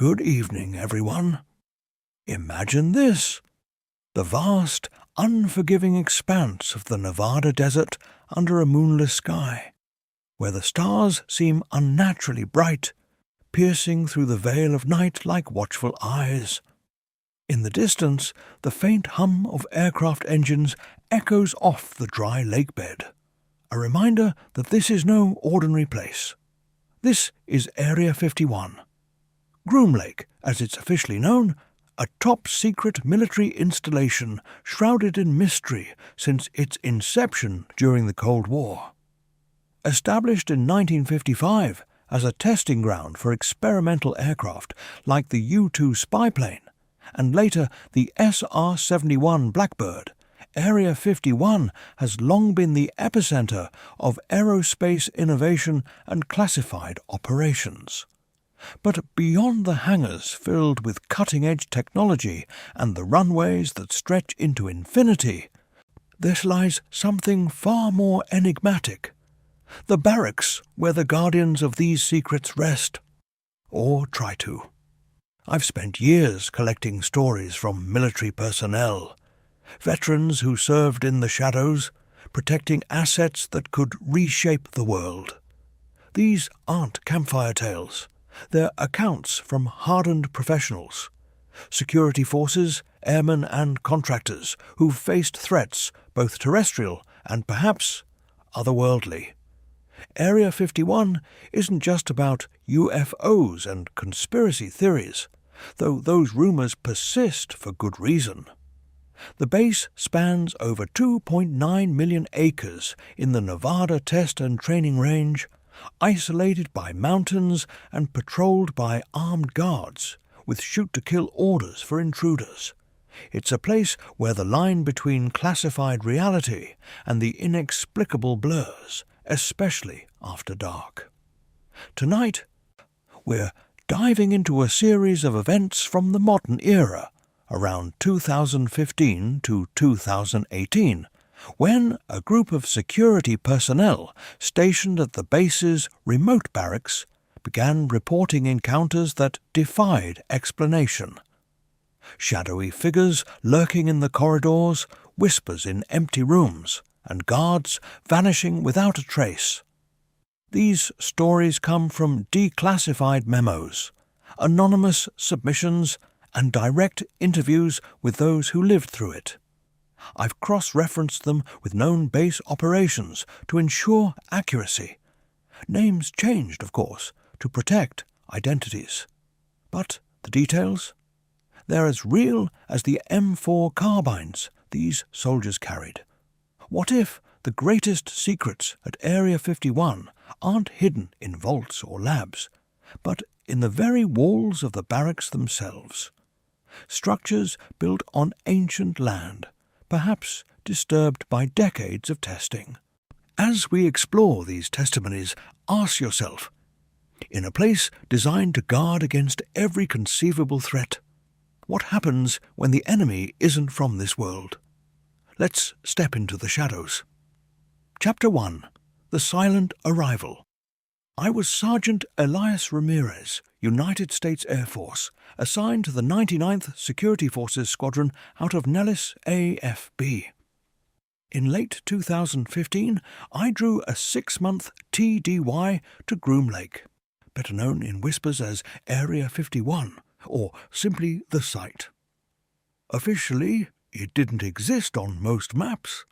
Good evening, everyone. Imagine this: the vast, unforgiving expanse of the Nevada desert under a moonless sky, where the stars seem unnaturally bright, piercing through the veil of night like watchful eyes. In the distance, the faint hum of aircraft engines echoes off the dry lake bed, a reminder that this is no ordinary place. This is Area 51. Groom Lake, as it's officially known, a top-secret military installation shrouded in mystery since its inception during the Cold War. Established in 1955 as a testing ground for experimental aircraft like the U-2 spy plane, and later the SR-71 Blackbird, Area 51 has long been the epicenter of aerospace innovation and classified operations. But beyond the hangars filled with cutting-edge technology and the runways that stretch into infinity, there lies something far more enigmatic: the barracks where the guardians of these secrets rest, or try to. I've spent years collecting stories from military personnel, veterans who served in the shadows, protecting assets that could reshape the world. These aren't campfire tales. They're accounts from hardened professionals, security forces, airmen and contractors who've faced threats both terrestrial and perhaps otherworldly. Area 51 isn't just about UFOs and conspiracy theories, though those rumors persist for good reason. The base spans over 2.9 million acres in the Nevada Test and Training Range, isolated by mountains and patrolled by armed guards with shoot-to-kill orders for intruders. It's a place where the line between classified reality and the inexplicable blurs, especially after dark. Tonight, we're diving into a series of events from the modern era, around 2015 to 2018, when a group of security personnel stationed at the base's remote barracks began reporting encounters that defied explanation. Shadowy figures lurking in the corridors, whispers in empty rooms, and guards vanishing without a trace. These stories come from declassified memos, anonymous submissions, and direct interviews with those who lived through it. I've cross-referenced them with known base operations to ensure accuracy. Names changed, of course, to protect identities. But the details? They're as real as the M4 carbines these soldiers carried. What if the greatest secrets at Area 51 aren't hidden in vaults or labs, but in the very walls of the barracks themselves? Structures built on ancient land, perhaps disturbed by decades of testing. As we explore these testimonies, ask yourself, in a place designed to guard against every conceivable threat, what happens when the enemy isn't from this world? Let's step into the shadows. Chapter 1. The Silent Arrival. I was Sergeant Elias Ramirez, United States Air Force, assigned to the 99th Security Forces Squadron out of Nellis AFB. In late 2015, I drew a 6-month TDY to Groom Lake, better known in whispers as Area 51, or simply the site. Officially, it didn't exist on most maps.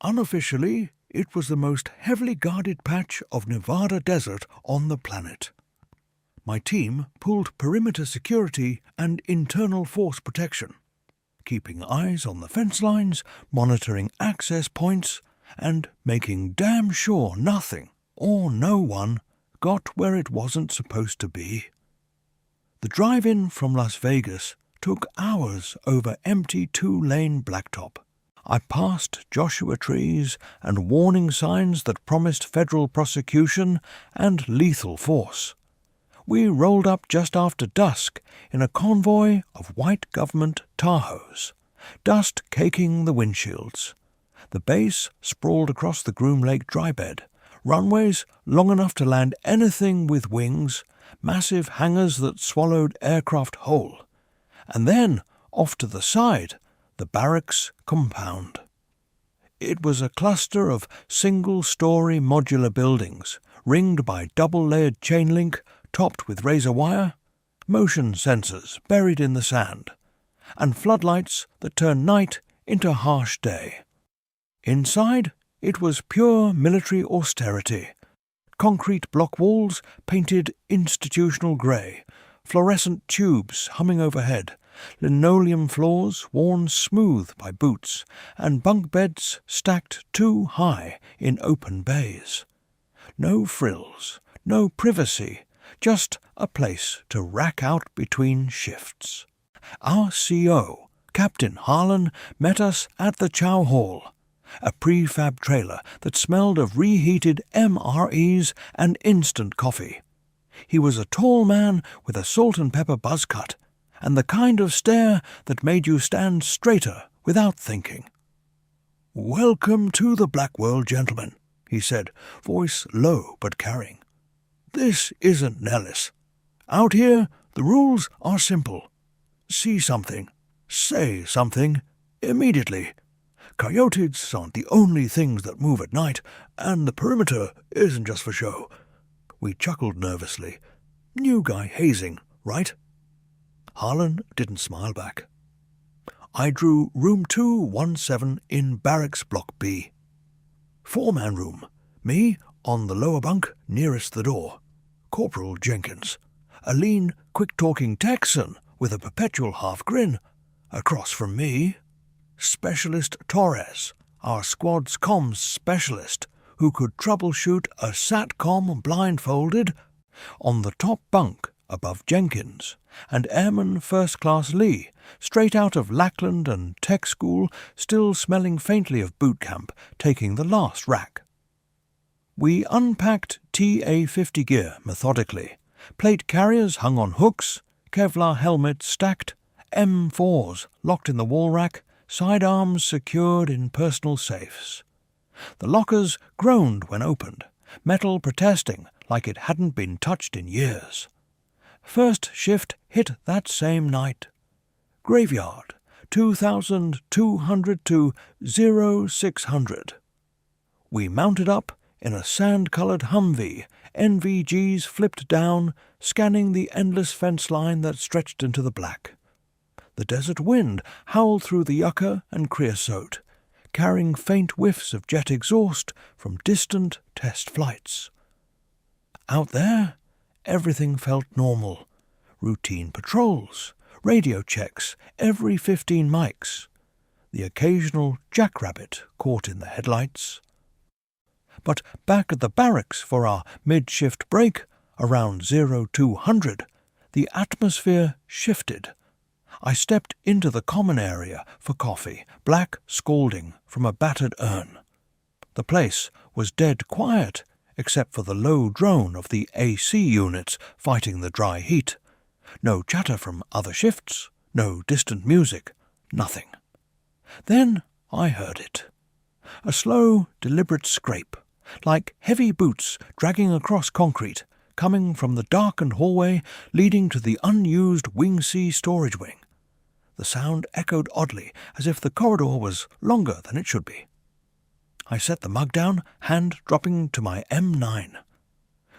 Unofficially, it was the most heavily guarded patch of Nevada desert on the planet. My team pulled perimeter security and internal force protection, keeping eyes on the fence lines, monitoring access points, and making damn sure nothing or no one got where it wasn't supposed to be. The drive-in from Las Vegas took hours over empty 2-lane blacktop. I passed Joshua trees and warning signs that promised federal prosecution and lethal force. We rolled up just after dusk in a convoy of white government Tahoes, dust caking the windshields. The base sprawled across the Groom Lake drybed, runways long enough to land anything with wings, massive hangars that swallowed aircraft whole. And then, off to the side, the barracks compound. It was a cluster of single-story modular buildings, ringed by double-layered chain link, topped with razor wire, motion sensors buried in the sand, and floodlights that turned night into harsh day. Inside, it was pure military austerity. Concrete block walls painted institutional grey, fluorescent tubes humming overhead, linoleum floors worn smooth by boots, and bunk beds stacked too high in open bays. No frills, no privacy, just a place to rack out between shifts. Our CO, Captain Harlan, met us at the Chow Hall, a prefab trailer that smelled of reheated MREs and instant coffee. He was a tall man with a salt and pepper buzz cut, and the kind of stare that made you stand straighter without thinking. "Welcome to the Black World, gentlemen," he said, voice low but carrying. "This isn't Nellis. Out here, the rules are simple. See something, say something, immediately. Coyotes aren't the only things that move at night, and the perimeter isn't just for show." We chuckled nervously. New guy hazing, right? Harlan didn't smile back. I drew room 217 in Barracks Block B. 4-man room. Me on the lower bunk nearest the door. Corporal Jenkins, a lean, quick-talking Texan with a perpetual half-grin. Across from me, Specialist Torres, our squad's comms specialist, who could troubleshoot a SATCOM blindfolded. On the top bunk, above Jenkins, and Airman First Class Lee, straight out of Lackland and Tech School, still smelling faintly of boot camp, taking the last rack. We unpacked TA-50 gear methodically, plate carriers hung on hooks, Kevlar helmets stacked, M4s locked in the wall rack, sidearms secured in personal safes. The lockers groaned when opened, metal protesting like it hadn't been touched in years. First shift hit that same night. Graveyard, 2,200 to 0600. We mounted up in a sand-coloured Humvee, NVGs flipped down, scanning the endless fence line that stretched into the black. The desert wind howled through the yucca and creosote, carrying faint whiffs of jet exhaust from distant test flights. Out there, everything felt normal. Routine patrols, radio checks every 15 mics, the occasional jackrabbit caught in the headlights. But back at the barracks for our mid-shift break, around 0200, the atmosphere shifted. I stepped into the common area for coffee, black scalding from a battered urn. The place was dead quiet, except for the low drone of the AC units fighting the dry heat. No chatter from other shifts, no distant music, nothing. Then I heard it. A slow, deliberate scrape, like heavy boots dragging across concrete, coming from the darkened hallway leading to the unused Wing C storage wing. The sound echoed oddly, as if the corridor was longer than it should be. I set the mug down, hand dropping to my M9.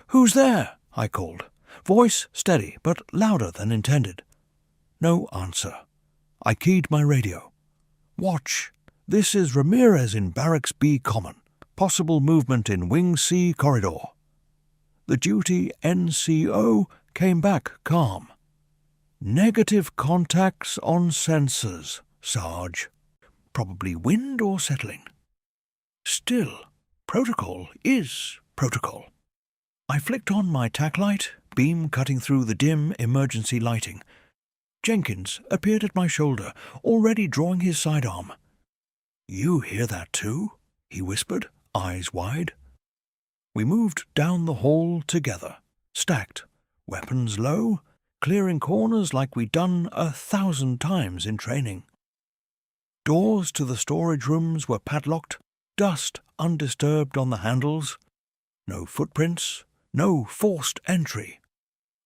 "Who's there?" I called, voice steady but louder than intended. No answer. I keyed my radio. "Watch. This is Ramirez in Barracks B Common. Possible movement in Wing C corridor." The duty NCO came back calm. "Negative contacts on sensors, Sarge. Probably wind or settling. Still, protocol is protocol." I flicked on my tack light, beam cutting through the dim emergency lighting. Jenkins appeared at my shoulder, already drawing his sidearm. "You hear that too?" he whispered, eyes wide. We moved down the hall together, stacked, weapons low, clearing corners like we'd done 1,000 times in training. Doors to the storage rooms were padlocked, dust undisturbed on the handles. No footprints, no forced entry.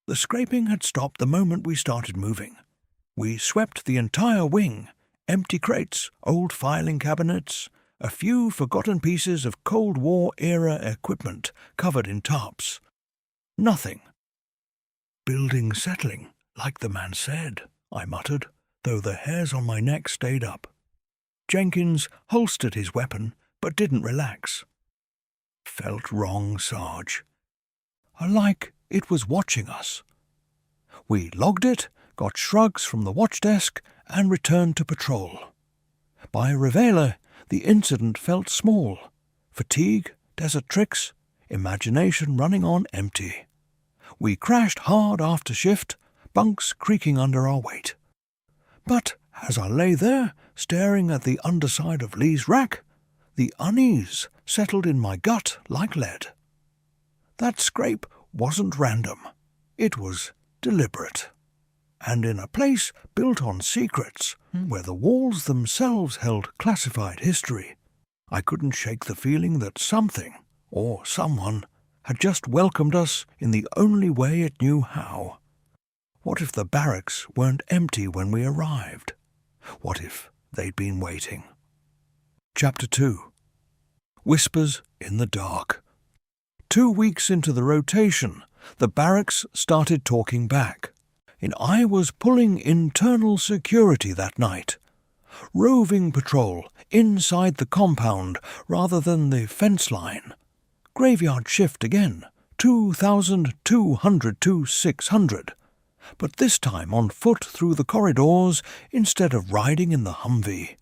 The scraping had stopped the moment we started moving. We swept the entire wing, empty crates, old filing cabinets, a few forgotten pieces of Cold War-era equipment covered in tarps. Nothing. "Building settling, like the man said," I muttered, though the hairs on my neck stayed up. Jenkins holstered his weapon, but didn't relax. "Felt wrong, Sarge. Like it was watching us." We logged it, got shrugs from the watch desk, and returned to patrol. By Revela, the incident felt small. Fatigue, desert tricks, imagination running on empty. We crashed hard after shift, bunks creaking under our weight. But as I lay there, staring at the underside of Lee's rack, the unease settled in my gut like lead. That scrape wasn't random. It was deliberate. And in a place built on secrets, where the walls themselves held classified history, I couldn't shake the feeling that something, or someone, had just welcomed us in the only way it knew how. What if the barracks weren't empty when we arrived? What if they'd been waiting? Chapter 2. Whispers in the Dark. 2 weeks into the rotation, the barracks started talking back, and I was pulling internal security that night. Roving patrol inside the compound rather than the fence line. Graveyard shift again, 2,200 to 600, but this time on foot through the corridors instead of riding in the Humvee.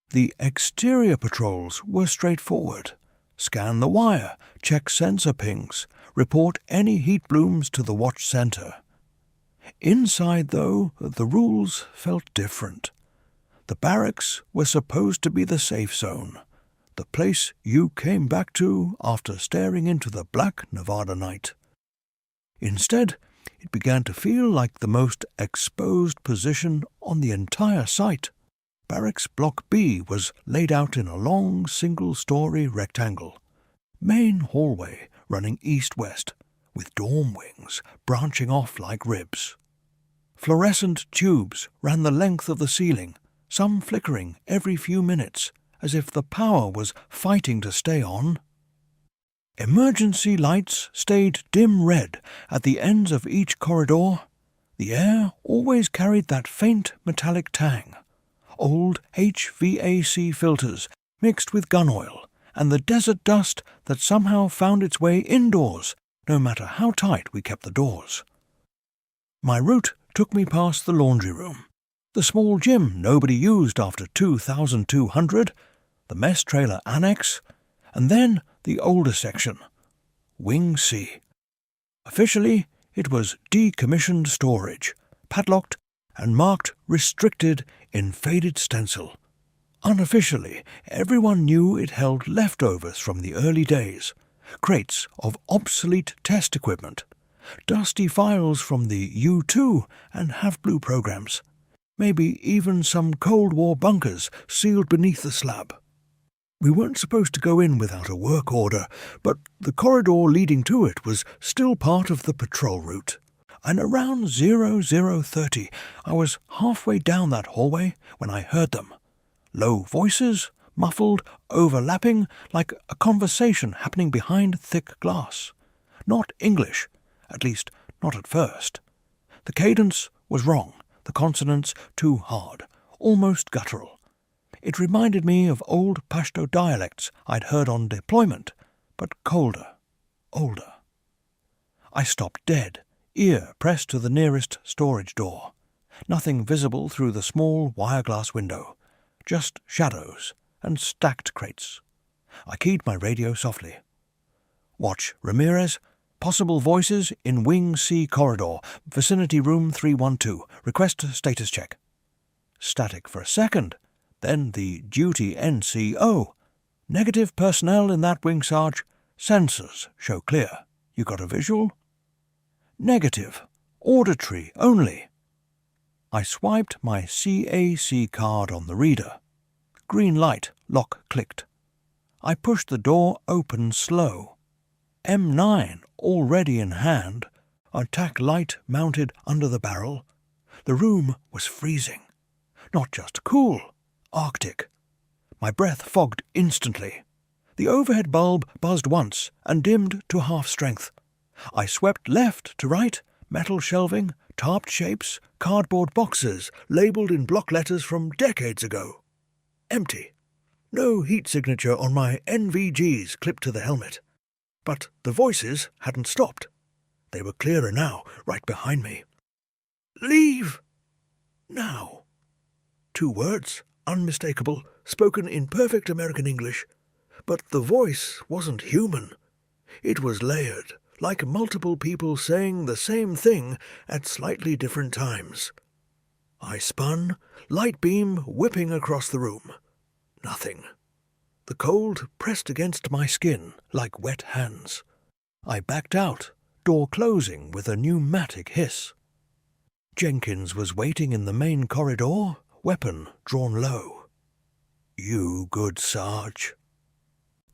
The exterior patrols were straightforward. Scan the wire, check sensor pings, report any heat blooms to the watch center. Inside, though, the rules felt different. The barracks were supposed to be the safe zone, the place you came back to after staring into the black Nevada night. Instead, it began to feel like the most exposed position on the entire site. Barracks Block B was laid out in a long single-story rectangle. Main hallway running east-west, with dorm wings branching off like ribs. Fluorescent tubes ran the length of the ceiling, some flickering every few minutes, as if the power was fighting to stay on. Emergency lights stayed dim red at the ends of each corridor. The air always carried that faint metallic tang. Old HVAC filters mixed with gun oil, and the desert dust that somehow found its way indoors, no matter how tight we kept the doors. My route took me past the laundry room, the small gym nobody used after 2,200, the mess trailer annex, and then the older section, Wing C. Officially, it was decommissioned storage, padlocked and marked restricted in faded stencil. Unofficially, everyone knew it held leftovers from the early days, crates of obsolete test equipment, dusty files from the U2 and Have-Blue programs, maybe even some Cold War bunkers sealed beneath the slab. We weren't supposed to go in without a work order, but the corridor leading to it was still part of the patrol route. And around 0030, I was halfway down that hallway when I heard them. Low voices, muffled, overlapping, like a conversation happening behind thick glass. Not English, at least not at first. The cadence was wrong, the consonants too hard, almost guttural. It reminded me of old Pashto dialects I'd heard on deployment, but colder, older. I stopped dead, ear pressed to the nearest storage door. Nothing visible through the small wire-glass window, just shadows and stacked crates. I keyed my radio softly. Watch Ramirez, possible voices in Wing C corridor, vicinity room 312, request status check. Static for a second, then the duty NCO. Negative personnel in that wing, Sarge. Sensors show clear. You got a visual? Negative. Auditory only. I swiped my CAC card on the reader. Green light, lock clicked. I pushed the door open slow. M9 already in hand. a tack light mounted under the barrel. The room was freezing. Not just cool, Arctic. My breath fogged instantly. The overhead bulb buzzed once and dimmed to half strength. I swept left to right, metal shelving, tarped shapes, cardboard boxes labelled in block letters from decades ago. Empty. No heat signature on my NVGs clipped to the helmet. But the voices hadn't stopped. They were clearer now, right behind me. Leave! Now. 2 words, unmistakable, spoken in perfect American English. But the voice wasn't human. It was layered, like multiple people saying the same thing at slightly different times. I spun, light beam whipping across the room. Nothing. The cold pressed against my skin like wet hands. I backed out, door closing with a pneumatic hiss. Jenkins was waiting in the main corridor, weapon drawn low. You good Sarge.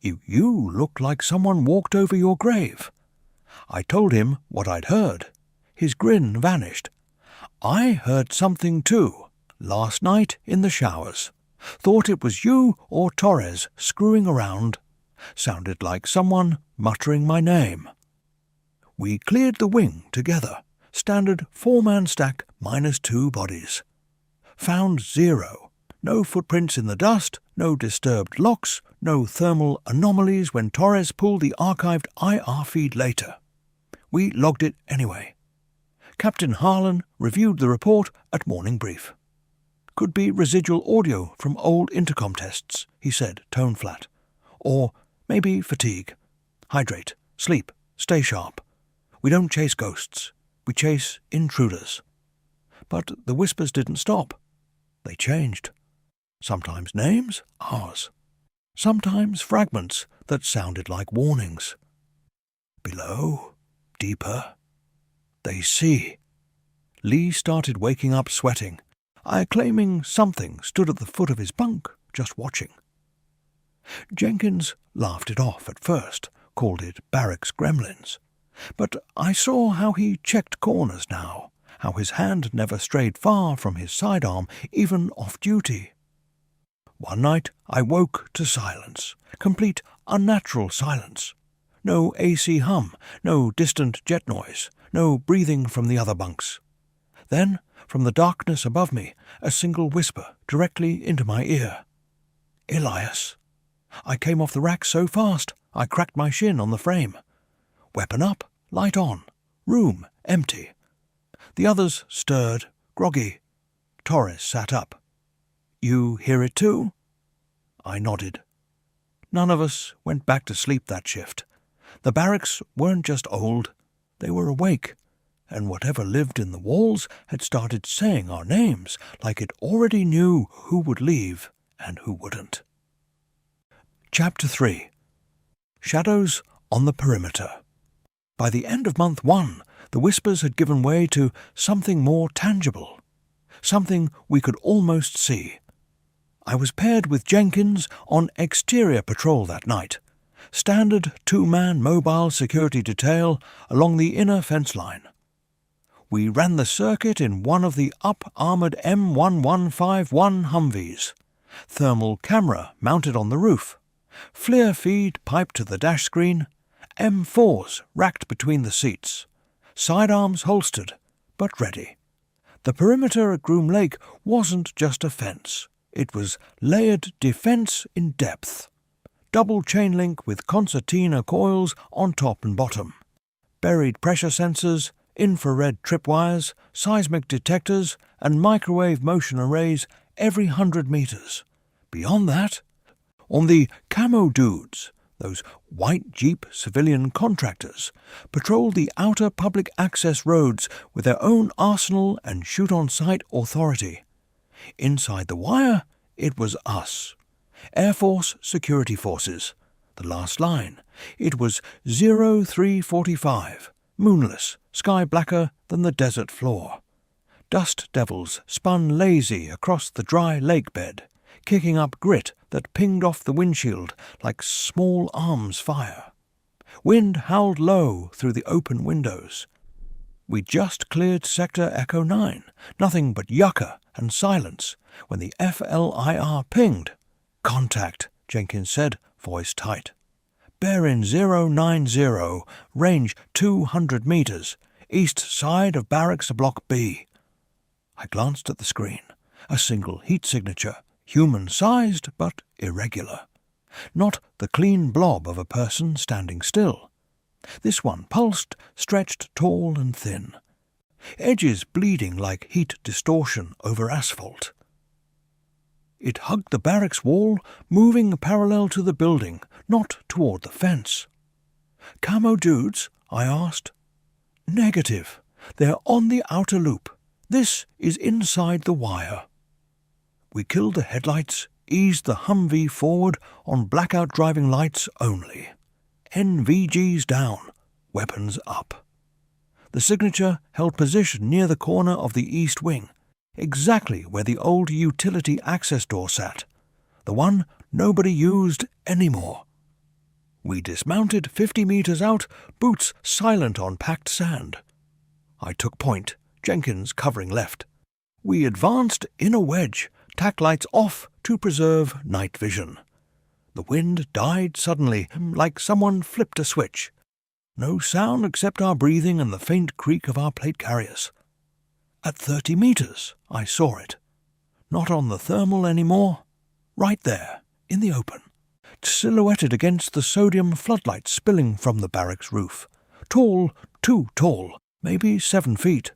You look like someone walked over your grave. I told him what I'd heard. His grin vanished. I heard something too, last night in the showers. Thought it was you or Torres screwing around. Sounded like someone muttering my name. We cleared the wing together. Standard 4-man stack minus 2 bodies. Found 0. No footprints in the dust, no disturbed locks, no thermal anomalies when Torres pulled the archived IR feed later. We logged it anyway. Captain Harlan reviewed the report at morning brief. Could be residual audio from old intercom tests, he said, tone flat. Or maybe fatigue. Hydrate, sleep, stay sharp. We don't chase ghosts. We chase intruders. But the whispers didn't stop. They changed. Sometimes names, ours. Sometimes fragments that sounded like warnings. Below, deeper. They see. Lee started waking up sweating. I claiming something stood at the foot of his bunk, just watching. Jenkins laughed it off at first, called it barracks gremlins. But I saw how he checked corners now, how his hand never strayed far from his sidearm, even off-duty. One night I woke to silence, complete unnatural silence. No AC hum, no distant jet noise, no breathing from the other bunks. Then, from the darkness above me, a single whisper directly into my ear. Elias. I came off the rack so fast, I cracked my shin on the frame. Weapon up, light on, room empty. The others stirred, groggy. Torres sat up. You hear it too? I nodded. None of us went back to sleep that shift. The barracks weren't just old, they were awake, and whatever lived in the walls had started saying our names like it already knew who would leave and who wouldn't. Chapter 3. Shadows on the Perimeter. By the end of month 1, the whispers had given way to something more tangible, something we could almost see. I was paired with Jenkins on exterior patrol that night, standard 2-man mobile security detail along the inner fence line. We ran the circuit in one of the up-armoured M1151 Humvees, thermal camera mounted on the roof, FLIR feed piped to the dash screen, M4s racked between the seats, sidearms holstered, but ready. The perimeter at Groom Lake wasn't just a fence. It was layered defence in depth. Double chain link with concertina coils on top and bottom. Buried pressure sensors, infrared tripwires, seismic detectors, and microwave motion arrays every 100 meters. Beyond that, on the camo dudes, those white Jeep civilian contractors, patrolled the outer public access roads with their own arsenal and shoot-on-sight authority. Inside the wire, it was us. Air Force Security Forces. The last line. It was 0345. Moonless, sky blacker than the desert floor. Dust devils spun lazy across the dry lake bed, kicking up grit that pinged off the windshield like small arms fire. Wind howled low through the open windows. We just cleared Sector Echo 9, nothing but yucca and silence, when the FLIR pinged. "Contact," Jenkins said, voice tight. "Bearing 090, range 200 meters, east side of Barracks Block B." I glanced at the screen. A single heat signature, human-sized but irregular. Not the clean blob of a person standing still. This one pulsed, stretched tall and thin. Edges bleeding like heat distortion over asphalt. It hugged the barracks wall, moving parallel to the building, not toward the fence. "Camo dudes?" I asked. "Negative. They're on the outer loop. This is inside the wire." We killed the headlights, eased the Humvee forward on blackout driving lights only. NVGs down, weapons up. The signature held position near the corner of the east wing, exactly where the old utility access door sat, the one nobody used anymore. We dismounted 50 meters out, boots silent on packed sand. I took point, Jenkins covering left. We advanced in a wedge, tack lights off to preserve night vision. The wind died suddenly, like someone flipped a switch. No sound except our breathing and the faint creak of our plate carriers. At 30 meters, I saw it. Not on the thermal anymore. Right there, in the open. Silhouetted against the sodium floodlights spilling from the barracks roof. Tall, too tall, maybe 7 feet.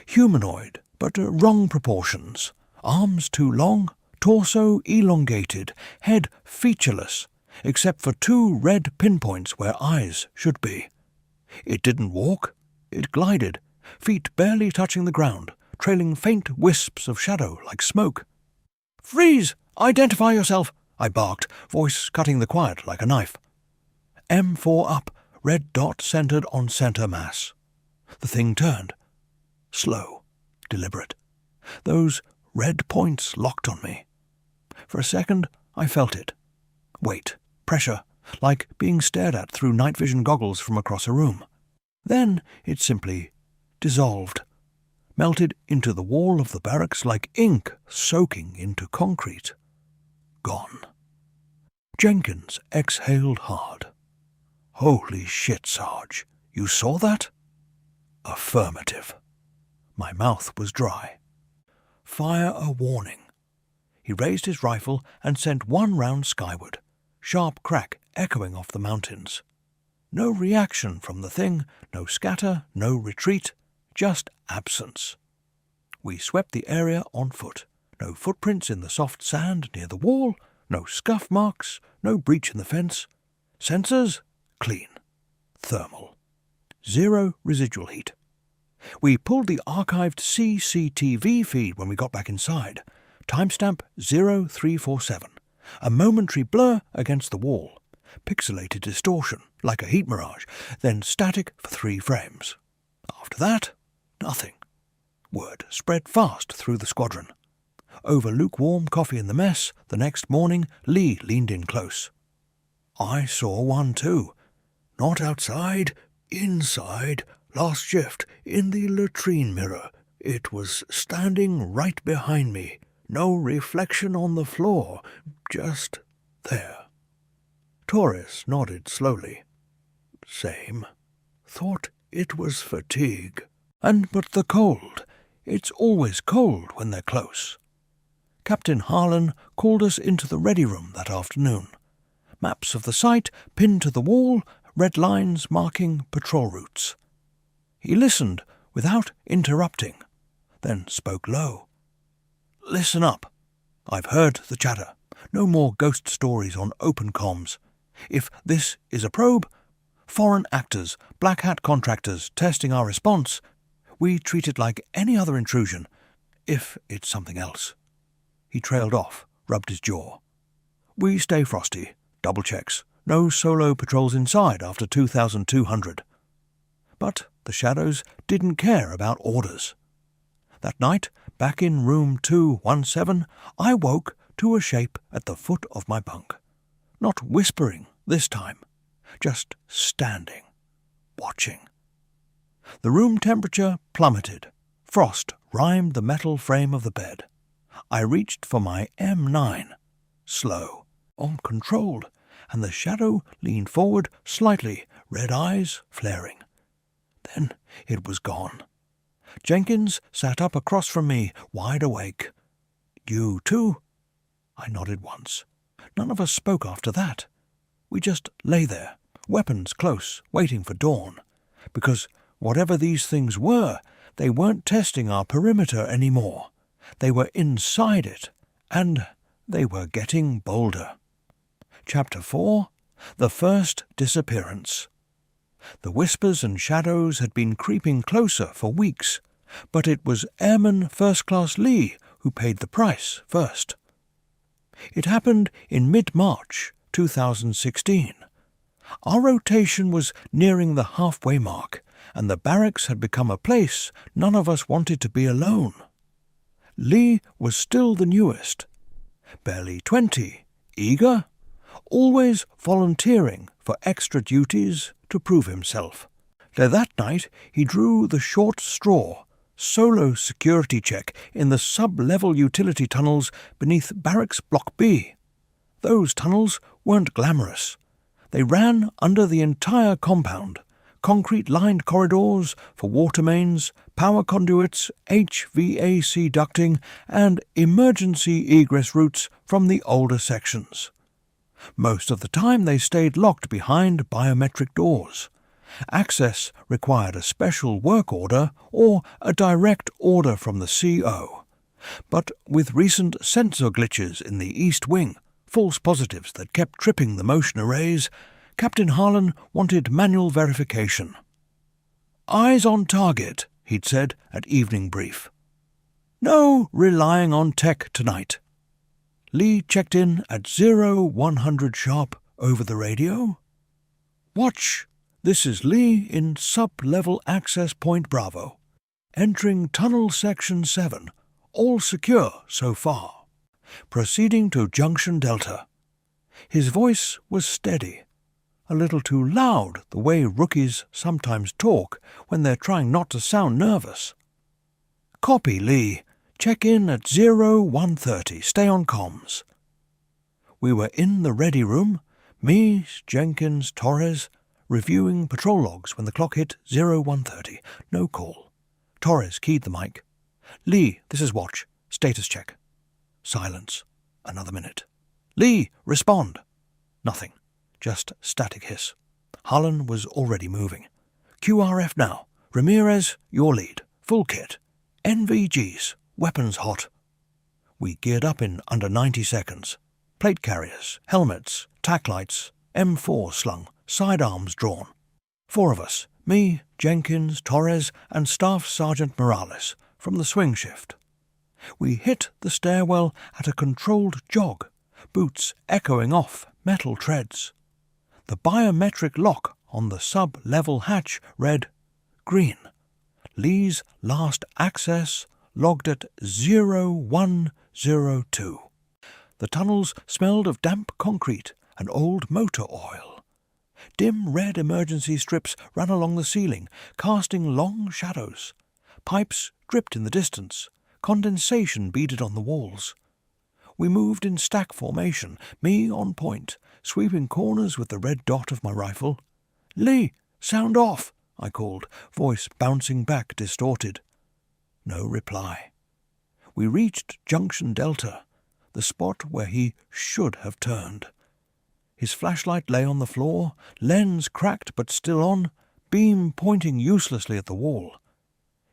Humanoid, but wrong proportions. Arms too long, torso elongated, head featureless, except for 2 red pinpoints where eyes should be. It didn't walk, it glided, feet barely touching the ground, trailing faint wisps of shadow like smoke. "Freeze! Identify yourself!" I barked, voice cutting the quiet like a knife. M4 up, red dot centered on center mass. The thing turned. Slow, deliberate. Those red points locked on me. For a second, I felt it. Weight, pressure, like being stared at through night vision goggles from across a room. Then it simply dissolved, melted into the wall of the barracks like ink soaking into concrete. Gone. Jenkins exhaled hard. "Holy shit, Sarge. You saw that?" "Affirmative." My mouth was dry. "Fire a warning." He raised his rifle and sent one round skyward, sharp crack echoing off the mountains. No reaction from the thing, no scatter, no retreat, just absence. We swept the area on foot. No footprints in the soft sand near the wall, no scuff marks, no breach in the fence. Sensors, clean. Thermal. 0 residual heat. We pulled the archived CCTV feed when we got back inside. Timestamp 0347. A momentary blur against the wall. Pixelated distortion, like a heat mirage, then static for 3 frames. After that, nothing. Word spread fast through the squadron. Over lukewarm coffee in the mess, the next morning, Lee leaned in close. "I saw one too. Not outside, inside, last shift, in the latrine mirror. It was standing right behind me. No reflection on the floor, just there." Torres nodded slowly. "Same. Thought it was fatigue. But the cold. It's always cold when they're close." Captain Harlan called us into the ready room that afternoon. Maps of the site pinned to the wall, red lines marking patrol routes. He listened without interrupting, then spoke low. "Listen up. I've heard the chatter. No more ghost stories on open comms. If this is a probe, foreign actors, black hat contractors testing our response, we treat it like any other intrusion, if it's something else." He trailed off, rubbed his jaw. "We stay frosty, double checks. No solo patrols inside after 2200. But the shadows didn't care about orders. That night, back in room 217, I woke to a shape at the foot of my bunk. Not whispering this time, just standing, watching. The room temperature plummeted. Frost rimed the metal frame of the bed. I reached for my M9. Slow, uncontrolled, and the shadow leaned forward slightly, red eyes flaring. Then it was gone. Jenkins sat up across from me, wide awake. "You too?" I nodded once. None of us spoke after that. We just lay there, weapons close, waiting for dawn. Because whatever these things were, they weren't testing our perimeter anymore. They were inside it, and they were getting bolder. Chapter 4. The First Disappearance. The whispers and shadows had been creeping closer for weeks, but it was Airman First Class Lee who paid the price first. It happened in mid-March 2016. Our rotation was nearing the halfway mark, and the barracks had become a place none of us wanted to be alone. Lee was still the newest, barely 20, eager, always volunteering for extra duties to prove himself. That night he drew the short straw, solo security check in the sub-level utility tunnels beneath Barracks Block B. Those tunnels weren't glamorous. They ran under the entire compound, concrete-lined corridors for water mains, power conduits, HVAC ducting, and emergency egress routes from the older sections. Most of the time they stayed locked behind biometric doors. Access required a special work order or a direct order from the CO. But with recent sensor glitches in the East Wing, false positives that kept tripping the motion arrays, Captain Harlan wanted manual verification. "Eyes on target," he'd said at evening brief. "No relying on tech tonight." Lee checked in at 0100 sharp over the radio. "Watch, this is Lee in sub-level access point Bravo. Entering tunnel section 7, all secure so far. Proceeding to junction Delta." His voice was steady, a little too loud the way rookies sometimes talk when they're trying not to sound nervous. "Copy, Lee. Check in at 0130. Stay on comms." We were in the ready room, me, Jenkins, Torres, reviewing patrol logs when the clock hit 0130. No call. Torres keyed the mic. "Lee, this is Watch. Status check." Silence. Another minute. "Lee, respond." Nothing. Just static hiss. Harlan was already moving. "QRF now. Ramirez, your lead. Full kit. NVGs. Weapons hot." We geared up in under 90 seconds. Plate carriers, helmets, tack lights, M4 slung, sidearms drawn. 4 of us, me, Jenkins, Torres, and Staff Sergeant Morales, from the swing shift. We hit the stairwell at a controlled jog, boots echoing off metal treads. The biometric lock on the sub-level hatch read green. Lee's last access logged at 0102. The tunnels smelled of damp concrete and old motor oil. Dim red emergency strips ran along the ceiling, casting long shadows. Pipes dripped in the distance. Condensation beaded on the walls. We moved in stack formation, me on point, sweeping corners with the red dot of my rifle. "Lee, sound off," I called, voice bouncing back distorted. No reply. We reached Junction Delta, the spot where he should have turned. His flashlight lay on the floor, lens cracked but still on, beam pointing uselessly at the wall.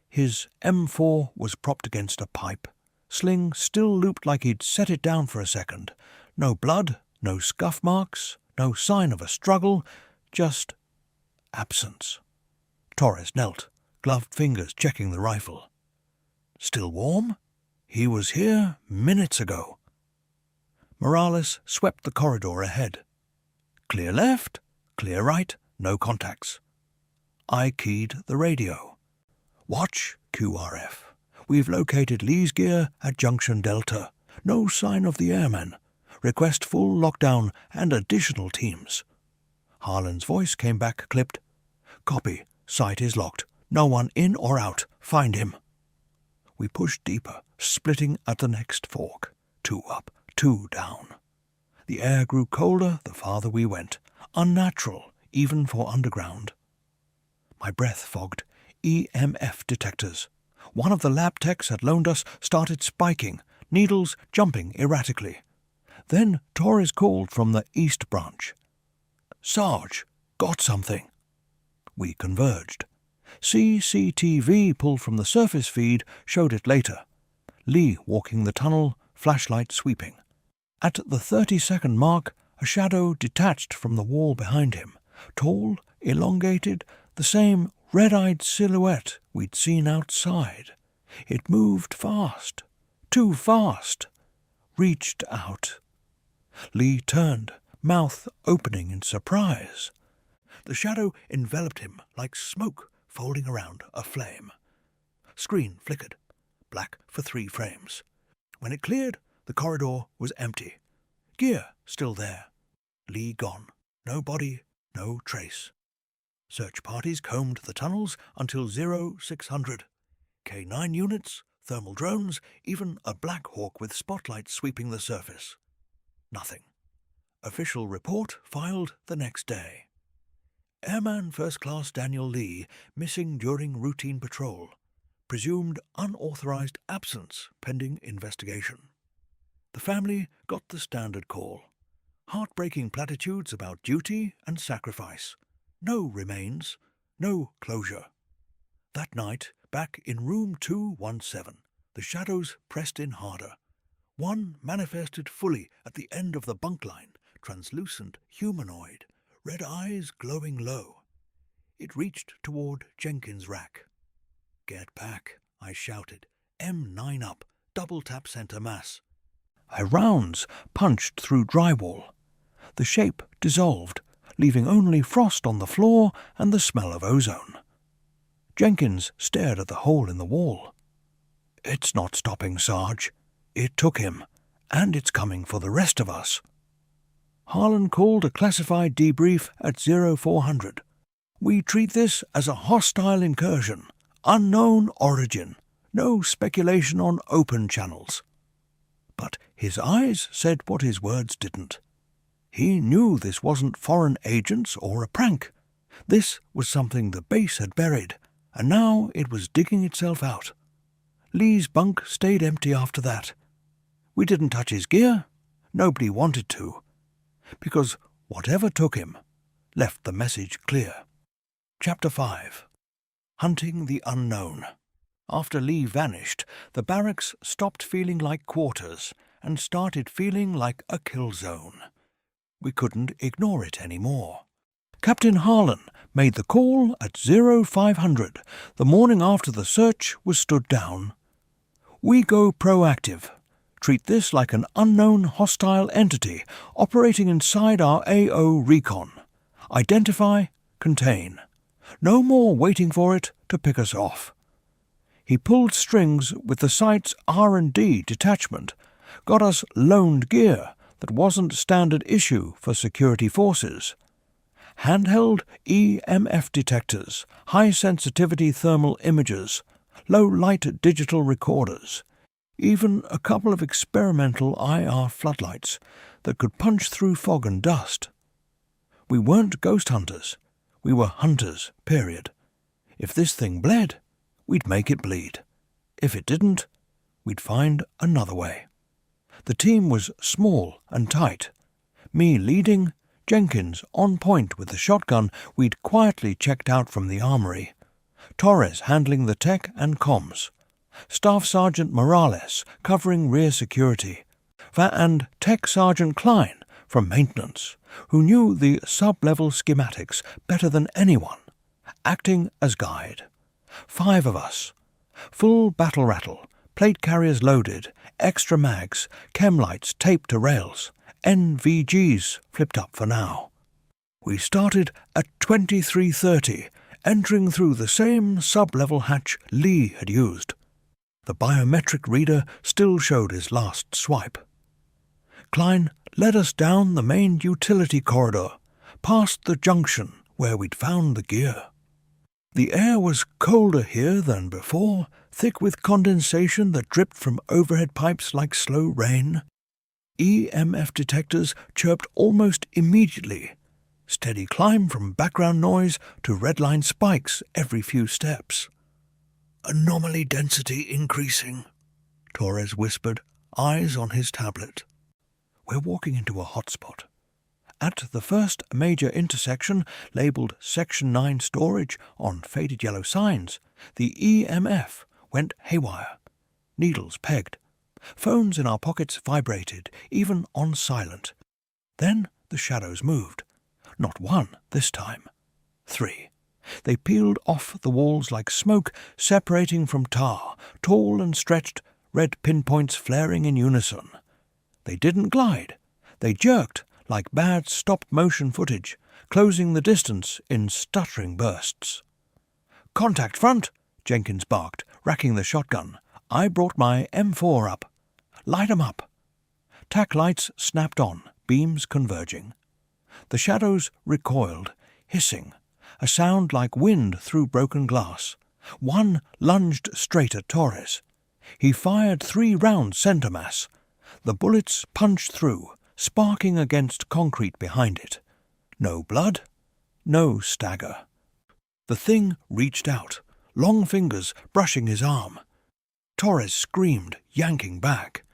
His M4 was propped against a pipe, sling still looped like he'd set it down for a second. No blood, no scuff marks, no sign of a struggle, just absence. Torres knelt, gloved fingers checking the rifle. "Still warm? He was here minutes ago." Morales swept the corridor ahead. "Clear left, clear right, no contacts." I keyed the radio. "Watch, QRF. We've located Lee's gear at Junction Delta. No sign of the airmen. Request full lockdown and additional teams." Harlan's voice came back clipped. "Copy. Site is locked. No one in or out. Find him. We pushed deeper, splitting at the next fork. 2 up, 2 down. The air grew colder the farther we went. Unnatural, even for underground. My breath fogged. EMF detectors. One of the lab techs had loaned us started spiking, needles jumping erratically. Then Torres called from the East Branch. "Sarge, got something." We converged. CCTV pulled from the surface feed showed it later. Lee walking the tunnel, flashlight sweeping. At the 30-second mark, a shadow detached from the wall behind him. Tall, elongated, the same red-eyed silhouette we'd seen outside. It moved fast. Too fast. Reached out. Lee turned, mouth opening in surprise. The shadow enveloped him like smoke folding around a flame. Screen flickered, black for 3 frames. When it cleared, the corridor was empty. Gear still there. Lee gone. No body, no trace. Search parties combed the tunnels until 0600. K9 units, thermal drones, even a Black Hawk with spotlights sweeping the surface. Nothing. Official report filed the next day. Airman First Class Daniel Lee missing during routine patrol. Presumed unauthorized absence pending investigation. The family got the standard call. Heartbreaking platitudes about duty and sacrifice. No remains, no closure. That night, back in room 217, the shadows pressed in harder. One manifested fully at the end of the bunk line, translucent, humanoid, red eyes glowing low. It reached toward Jenkins' rack. "Get back," I shouted. M9 up, double tap center mass. My rounds punched through drywall. The shape dissolved, leaving only frost on the floor and the smell of ozone. Jenkins stared at the hole in the wall. "It's not stopping, Sarge. It took him, and it's coming for the rest of us." Harlan called a classified debrief at 0400. "We treat this as a hostile incursion. Unknown origin. No speculation on open channels." But his eyes said what his words didn't. He knew this wasn't foreign agents or a prank. This was something the base had buried, and now it was digging itself out. Lee's bunk stayed empty after that. We didn't touch his gear. Nobody wanted to. Because whatever took him left the message clear. Chapter 5. Hunting the Unknown. After Lee vanished, the barracks stopped feeling like quarters and started feeling like a kill zone. We couldn't ignore it anymore. Captain Harlan made the call at 0500, the morning after the search was stood down. "We go proactive. Treat this like an unknown hostile entity operating inside our AO recon. Identify, contain. No more waiting for it to pick us off." He pulled strings with the site's R&D detachment, got us loaned gear that wasn't standard issue for security forces. Handheld EMF detectors, high-sensitivity thermal imagers, low-light digital recorders, even a couple of experimental IR floodlights that could punch through fog and dust. We weren't ghost hunters. We were hunters, period. If this thing bled, we'd make it bleed. If it didn't, we'd find another way. The team was small and tight. Me leading, Jenkins on point with the shotgun we'd quietly checked out from the armory. Torres handling the tech and comms. Staff Sergeant Morales covering rear security. And Tech Sergeant Klein from maintenance, who knew the sub-level schematics better than anyone, acting as guide. 5 of us. Full battle rattle, plate carriers loaded, extra mags, chem lights taped to rails, NVGs flipped up for now. We started at 2330, entering through the same sub-level hatch Lee had used. The biometric reader still showed his last swipe. Klein led us down the main utility corridor, past the junction where we'd found the gear. The air was colder here than before, thick with condensation that dripped from overhead pipes like slow rain. EMF detectors chirped almost immediately. Steady climb from background noise to red-line spikes every few steps. "Anomaly density increasing," Torres whispered, eyes on his tablet. We're walking into a hotspot. At the first major intersection, labelled Section 9 Storage on faded yellow signs, the EMF went haywire. Needles pegged. Phones in our pockets vibrated, even on silent. Then the shadows moved. Not one this time. 3. They peeled off the walls like smoke separating from tar, tall and stretched, red pinpoints flaring in unison. They didn't glide. They jerked like bad stop-motion footage, closing the distance in stuttering bursts. "Contact front!" Jenkins barked, racking the shotgun. I brought my M4 up. "Light 'em up." Tack lights snapped on, beams converging. The shadows recoiled, hissing, a sound like wind through broken glass. One lunged straight at Torres. He fired 3 rounds center mass. The bullets punched through, sparking against concrete behind it. No blood, no stagger. The thing reached out, long fingers brushing his arm. Torres screamed, yanking back.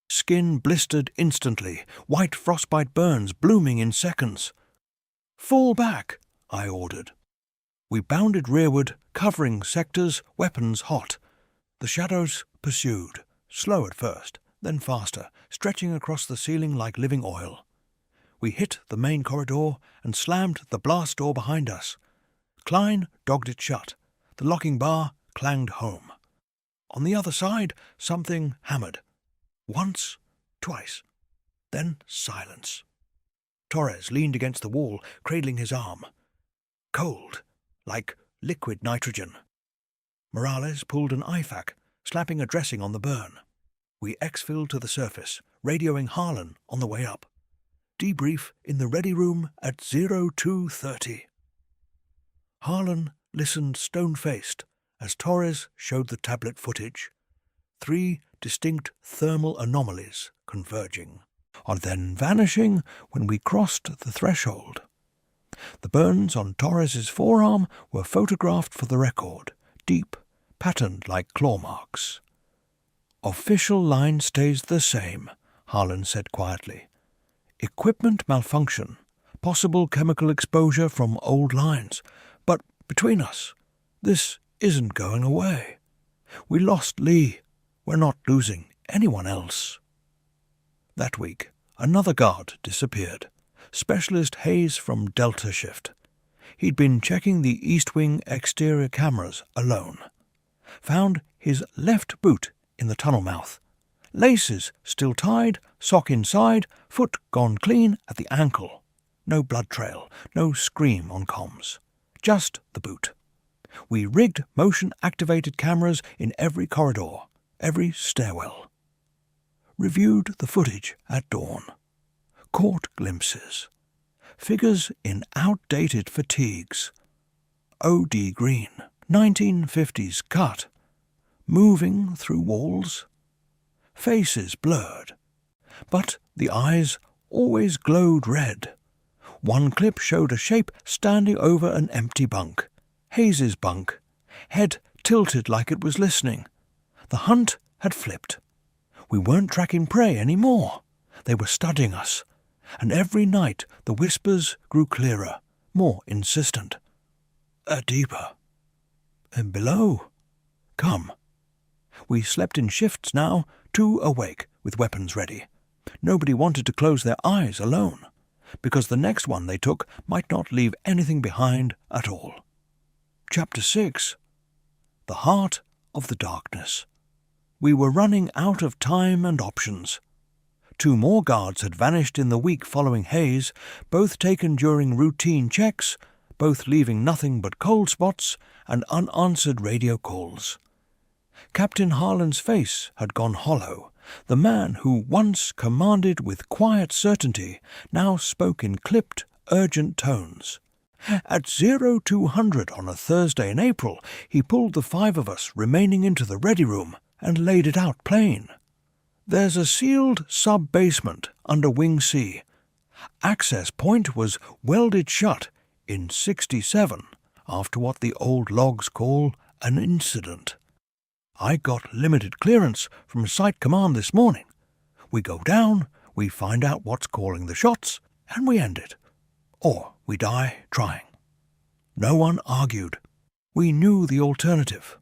Skin blistered instantly, white frostbite burns blooming in seconds. "Fall back," I ordered. We bounded rearward, covering sectors, weapons hot. The shadows pursued, slow at first, then faster, stretching across the ceiling like living oil. We hit the main corridor and slammed the blast door behind us. Klein dogged it shut. The locking bar clanged home. On the other side, something hammered. Once, twice, then silence. Torres leaned against the wall, cradling his arm. Cold, like liquid nitrogen. Morales pulled an IFAK, slapping a dressing on the burn. We exfilled to the surface, radioing Harlan on the way up. Debrief in the ready room at 0230. Harlan listened stone-faced as Torres showed the tablet footage. 3 distinct thermal anomalies converging, and then vanishing when we crossed the threshold. The burns on Torres's forearm were photographed for the record, deep, patterned like claw marks. "Official line stays the same," Harlan said quietly. "Equipment malfunction, possible chemical exposure from old lines. But between us, this isn't going away. We lost Lee. We're not losing anyone else." That week, another guard disappeared. Specialist Hayes from Delta Shift. He'd been checking the East Wing exterior cameras alone. Found his left boot in the tunnel mouth. Laces still tied, sock inside, foot gone clean at the ankle. No blood trail, no scream on comms. Just the boot. We rigged motion-activated cameras in every corridor, every stairwell. Reviewed the footage at dawn. Caught glimpses. Figures in outdated fatigues. OD green, 1950s cut. Moving through walls. Faces blurred. But the eyes always glowed red. One clip showed a shape standing over an empty bunk. Hayes's bunk. Head tilted like it was listening. The hunt had flipped. We weren't tracking prey anymore. They were studying us. And every night the whispers grew clearer, more insistent. Deeper. And below. Come. We slept in shifts now, 2 awake, with weapons ready. Nobody wanted to close their eyes alone, because the next one they took might not leave anything behind at all. Chapter 6. The Heart of the Darkness. We were running out of time and options. 2 more guards had vanished in the week following Hayes, both taken during routine checks, both leaving nothing but cold spots and unanswered radio calls. Captain Harlan's face had gone hollow. The man who once commanded with quiet certainty now spoke in clipped, urgent tones. At 0200 on a Thursday in April, he pulled the 5 of us remaining into the ready room and laid it out plain. There's a sealed sub-basement under Wing C. Access point was welded shut in 67 after what the old logs call an incident. I got limited clearance from Site Command this morning. We go down, we find out what's calling the shots, and we end it. Or we die trying. No one argued. We knew the alternative.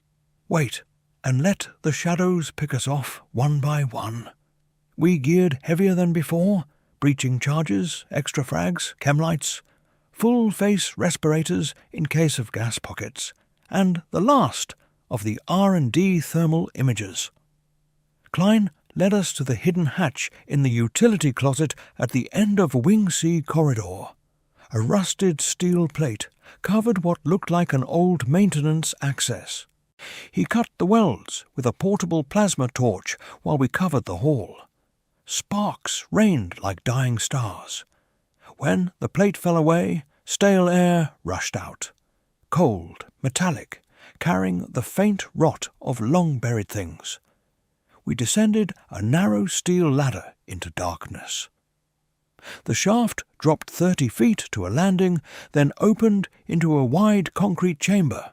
Wait and let the shadows pick us off one by one. We geared heavier than before, breaching charges, extra frags, chemlights, full-face respirators in case of gas pockets, and the last of the R&D thermal imagers. Klein led us to the hidden hatch in the utility closet at the end of Wing C corridor. A rusted steel plate covered what looked like an old maintenance access. He cut the welds with a portable plasma torch while we covered the hall. Sparks rained like dying stars. When the plate fell away, stale air rushed out. Cold, metallic, carrying the faint rot of long-buried things. We descended a narrow steel ladder into darkness. The shaft dropped 30 feet to a landing, then opened into a wide concrete chamber.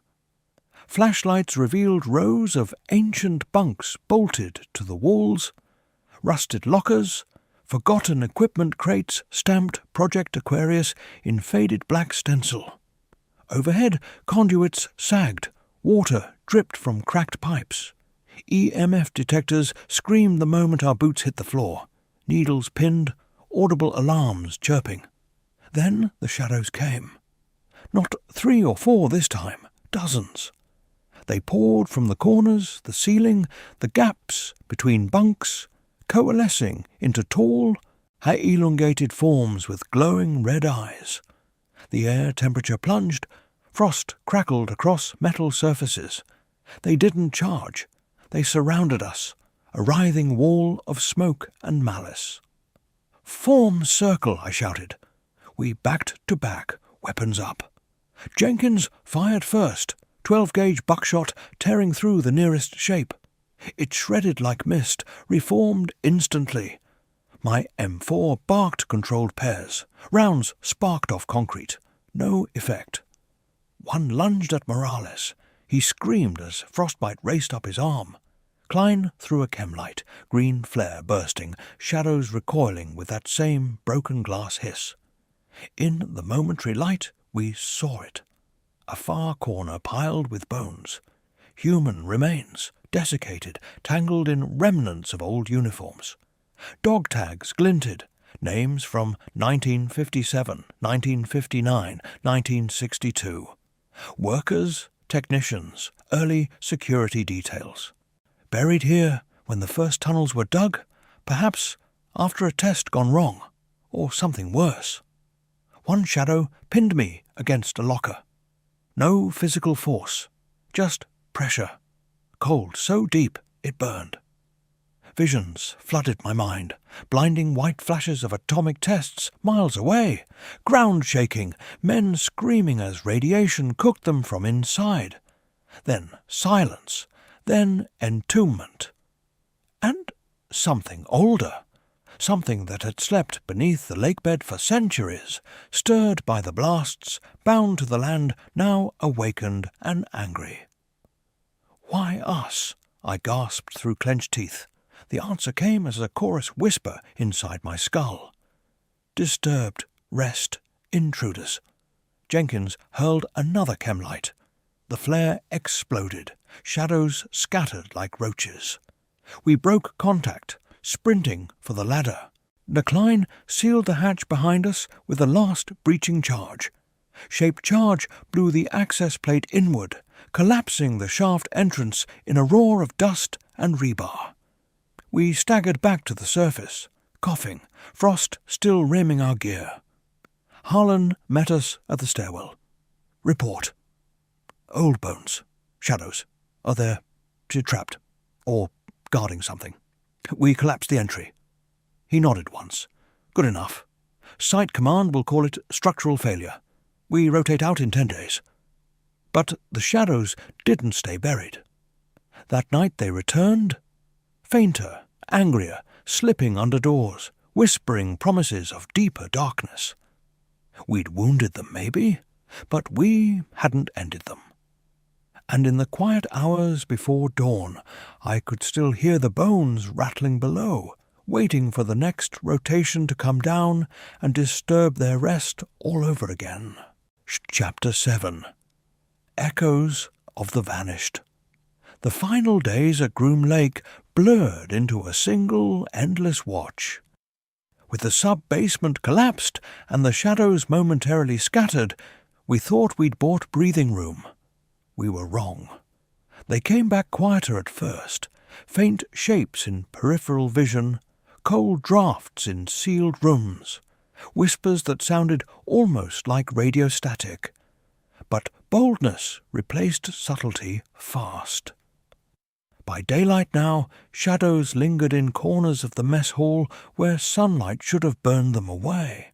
Flashlights revealed rows of ancient bunks bolted to the walls, rusted lockers, forgotten equipment crates stamped Project Aquarius in faded black stencil. Overhead, conduits sagged, water dripped from cracked pipes. EMF detectors screamed the moment our boots hit the floor, needles pinned, audible alarms chirping. Then the shadows came. Not 3 or 4 this time, dozens. They poured from the corners, the ceiling, the gaps between bunks, coalescing into tall, elongated forms with glowing red eyes. The air temperature plunged, frost crackled across metal surfaces. They didn't charge. They surrounded us, a writhing wall of smoke and malice. "Form circle," I shouted. We backed to back, weapons up. Jenkins fired first, 12-gauge buckshot tearing through the nearest shape. It shredded like mist, reformed instantly. My M4 barked controlled pairs. Rounds sparked off concrete. No effect. One lunged at Morales. He screamed as frostbite raced up his arm. Klein threw a chemlight, green flare bursting, shadows recoiling with that same broken glass hiss. In the momentary light, we saw it. A far corner piled with bones. Human remains, desiccated, tangled in remnants of old uniforms. Dog tags glinted, names from 1957, 1959, 1962. Workers, technicians, early security details. Buried here when the first tunnels were dug, perhaps after a test gone wrong, or something worse. One shadow pinned me against a locker. No physical force, just pressure. Cold so deep it burned. Visions flooded my mind, blinding white flashes of atomic tests miles away, ground shaking, men screaming as radiation cooked them from inside. Then silence, then entombment. And something older, something that had slept beneath the lakebed for centuries, stirred by the blasts, bound to the land, now awakened and angry. "Why us?" I gasped through clenched teeth. The answer came as a chorus whisper inside my skull. Disturbed, rest, intruders. Jenkins hurled another chemlight. The flare exploded, shadows scattered like roaches. We broke contact, sprinting for the ladder. Klein sealed the hatch behind us with a last breaching charge. Shaped charge blew the access plate inward, collapsing the shaft entrance in a roar of dust and rebar. We staggered back to the surface, coughing, frost still rimming our gear. Harlan met us at the stairwell. "Report." "Old bones. Shadows. Are there trapped, or guarding something. We collapsed the entry." He nodded once. "Good enough. Site Command will call it structural failure. We rotate out in 10 days. But the shadows didn't stay buried. That night they returned, fainter, angrier, slipping under doors, whispering promises of deeper darkness. We'd wounded them, maybe, but we hadn't ended them. And in the quiet hours before dawn, I could still hear the bones rattling below, waiting for the next rotation to come down and disturb their rest all over again. Chapter 7. Echoes of the Vanished. The final days at Groom Lake blurred into a single, endless watch. With the sub-basement collapsed and the shadows momentarily scattered, we thought we'd bought breathing room. We were wrong. They came back quieter at first, faint shapes in peripheral vision, cold drafts in sealed rooms, whispers that sounded almost like radio static. But boldness replaced subtlety fast. By daylight now, shadows lingered in corners of the mess hall where sunlight should have burned them away.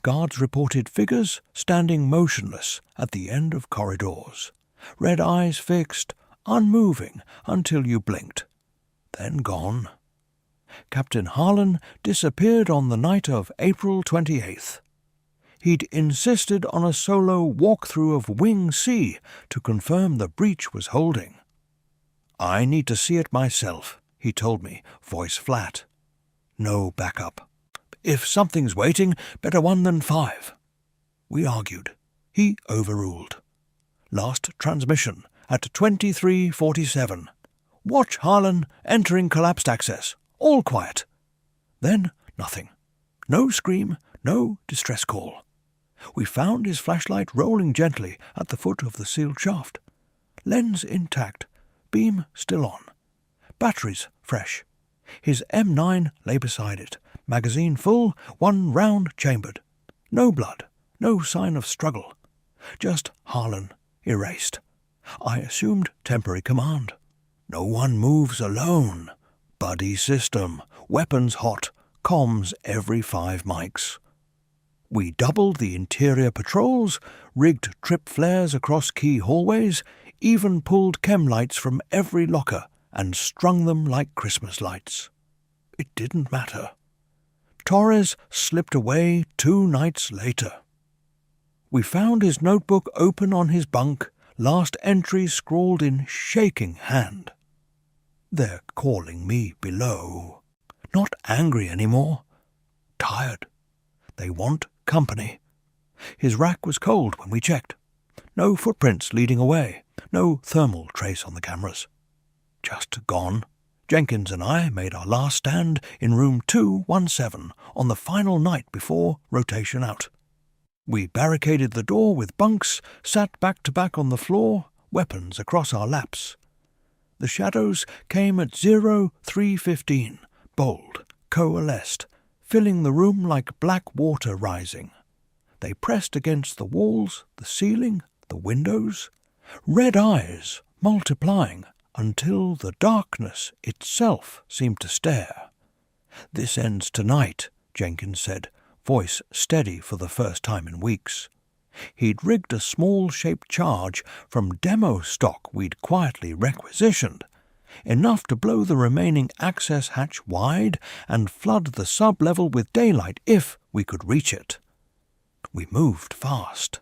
Guards reported figures standing motionless at the end of corridors, red eyes fixed, unmoving until you blinked, then gone. Captain Harlan disappeared on the night of April 28th. He'd insisted on a solo walkthrough of Wing C to confirm the breach was holding. "I need to see it myself," he told me, voice flat. "No backup. If something's waiting, better 1 than 5. We argued. He overruled. Last transmission at 23:47. "Watch Harlan entering collapsed access. All quiet." Then nothing. No scream, no distress call. We found his flashlight rolling gently at the foot of the sealed shaft. Lens intact, beam still on. Batteries fresh. His M9 lay beside it, magazine full, 1 round chambered. No blood, no sign of struggle. Just Harlan, erased. I assumed temporary command. No one moves alone. Buddy system, weapons hot, comms every 5 mics. We doubled the interior patrols, rigged trip flares across key hallways, even pulled chem lights from every locker and strung them like Christmas lights. It didn't matter. Torres slipped away 2 nights later. We found his notebook open on his bunk, last entry scrawled in shaking hand. They're calling me below. Not angry anymore. Tired. They want company. His rack was cold when we checked. No footprints leading away. No thermal trace on the cameras. Just gone. Jenkins and I made our last stand in room 217 on the final night before rotation out. We barricaded the door with bunks, sat back to back on the floor, weapons across our laps. The shadows came at 03:15, bold, coalesced, filling the room like black water rising. They pressed against the walls, the ceiling, the windows, red eyes multiplying until the darkness itself seemed to stare. "This ends tonight," Jenkins said, voice steady for the first time in weeks. He'd rigged a small-shaped charge from demo stock we'd quietly requisitioned, enough to blow the remaining access hatch wide and flood the sub-level with daylight if we could reach it. We moved fast,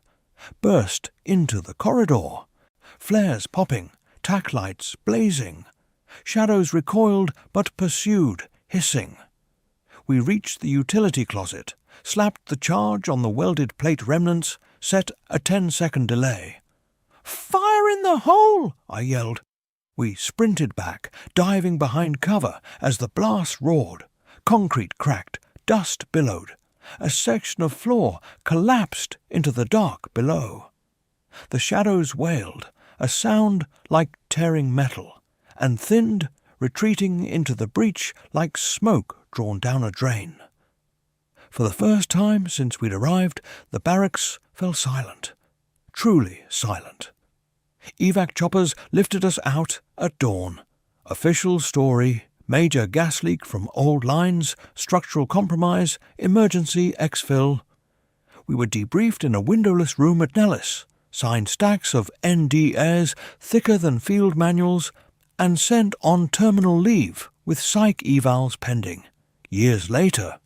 burst into the corridor, flares popping, tack lights blazing. Shadows recoiled but pursued, hissing. We reached the utility closet, slapped the charge on the welded plate remnants, set a 10-second delay. "Fire in the hole!" I yelled. We sprinted back, diving behind cover as the blast roared. Concrete cracked, dust billowed. A section of floor collapsed into the dark below. The shadows wailed, a sound like tearing metal, and thinned, retreating into the breach like smoke drawn down a drain. For the first time since we'd arrived, the barracks fell silent, truly silent. Evac choppers lifted us out at dawn. Official story, major gas leak from old lines, structural compromise, emergency exfil. We were debriefed in a windowless room at Nellis, signed stacks of NDAs thicker than field manuals, and sent on terminal leave with psych evals pending. Years later,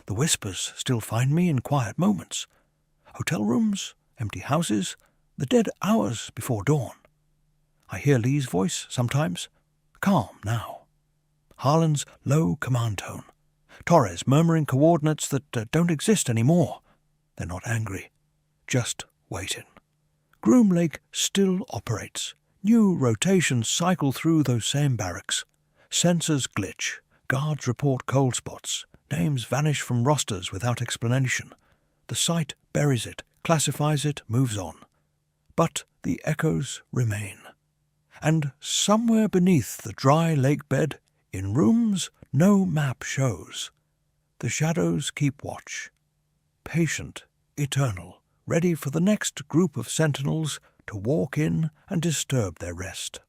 the whispers still find me in quiet moments. Hotel rooms, empty houses, the dead hours before dawn. I hear Lee's voice sometimes, calm now. Harlan's low command tone. Torres murmuring coordinates that don't exist anymore. They're not angry, just waiting. Groom Lake still operates. New rotations cycle through those same barracks. Sensors glitch. Guards report cold spots. Names vanish from rosters without explanation. The site buries it, classifies it, moves on. But the echoes remain. And somewhere beneath the dry lake bed, in rooms no map shows, the shadows keep watch. Patient, eternal, ready for the next group of sentinels to walk in and disturb their rest.